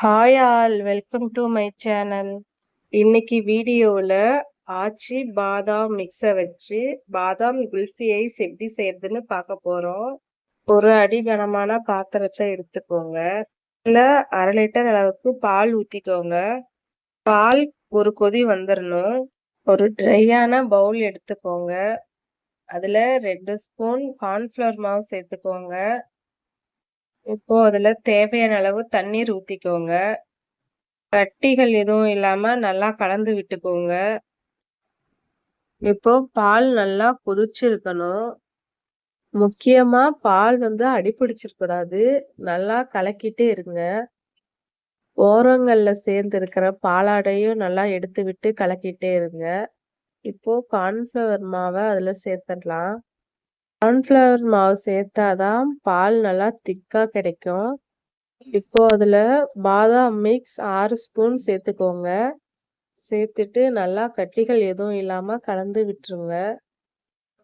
Hi all, welcome to my channel. இன்னைக்கு வீடியோவில் ஆச்சி பாதாம் மிக்ஸை வச்சு பாதாம் குல்ஃபி ஐஸ் எப்படி செய்யறதுன்னு பார்க்க போகிறோம். ஒரு அடிகனமான பாத்திரத்தை எடுத்துக்கோங்க. இல்லை 1/2 லிட்டர் அளவுக்கு பால் ஊற்றிக்கோங்க. பால் ஒரு கொதி வந்துடணும். ஒரு ட்ரையான பவுல் எடுத்துக்கோங்க. அதில் 2 ஸ்பூன் கார்ன்ஃப்ளவர் மாவு சேர்த்துக்கோங்க. இப்போ அதில் தேவையான அளவு தண்ணீர் ஊற்றிக்கோங்க. கட்டிகள் எதுவும் இல்லாம நல்லா கலந்து விட்டுக்கோங்க. இப்போ பால் நல்லா கொதிச்சிருக்கணும். முக்கியமா பால் அடிபிடிச்சிருக்கூடாது. நல்லா கலக்கிட்டே இருங்க. ஓரங்கள்ல சேர்ந்து இருக்கிற பாலாடையும் நல்லா எடுத்து விட்டு கலக்கிட்டே இருங்க. இப்போ கார்ன்ஃப்ளவர் மாவை அதுல சேர்த்துடலாம். கார்ன்ஃப்ளவர் மாவு சேர்த்தாதான் பால் நல்லா திக்கா கிடைக்கும். இப்போ அதுல பாதாம் மிக்ஸ் 6 ஸ்பூன் சேர்த்துக்கோங்க. சேர்த்துட்டு நல்லா கட்டிகள் எதுவும் இல்லாம கலந்து விட்டுருங்க.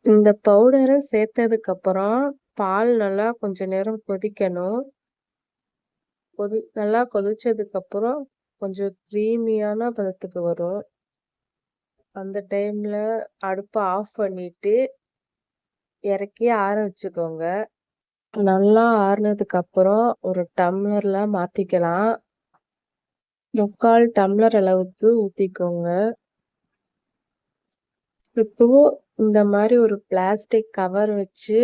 இந்த பவுடரை சேர்த்ததுக்கு அப்புறம் பால் நல்லா கொஞ்ச நேரம் கொதிக்கணும். நல்லா கொதிச்சதுக்கு அப்புறம் கொஞ்சம் க்ரீமியான பதத்துக்கு வரும். அந்த டைம்ல அடுப்பை ஆஃப் பண்ணிட்டு இறக்கி ஆற வச்சுக்கோங்க. நல்லா ஆறுனதுக்கு அப்புறம் ஒரு டம்ளர்ல மாத்திக்கலாம். 3/4 டம்ளர் அளவுக்கு ஊத்திக்கோங்க. இப்போ இந்த மாதிரி ஒரு பிளாஸ்டிக் கவர் வச்சு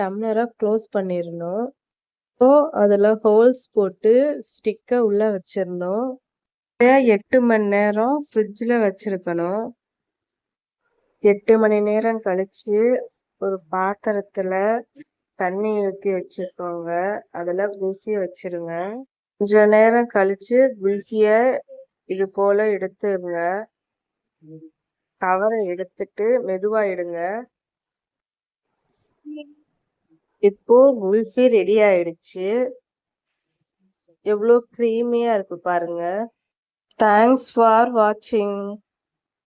டம்ளரை க்ளோஸ் பண்ணிடணும். இப்போ அதில் ஹோல்ஸ் போட்டு ஸ்டிக்கை உள்ள வச்சிடணும். 8 மணி நேரம் ஃப்ரிட்ஜில் வச்சிருக்கணும். 8 மணி நேரம் கழிச்சு ஒரு பாத்திரத்தில் தண்ணி ஊற்றி வச்சுக்கோங்க. அதில் குல்ஃபியை வச்சிருங்க. கொஞ்ச நேரம் கழிச்சு குல்ஃபியை இது போல எடுத்துருங்க. கவரை எடுத்துட்டு மெதுவா எடுங்க. இப்போ குல்ஃபி ரெடி ஆயிடுச்சு. எவ்வளோ க்ரீமியா இருக்கு பாருங்க. தேங்க்ஸ் ஃபார் வாட்சிங்.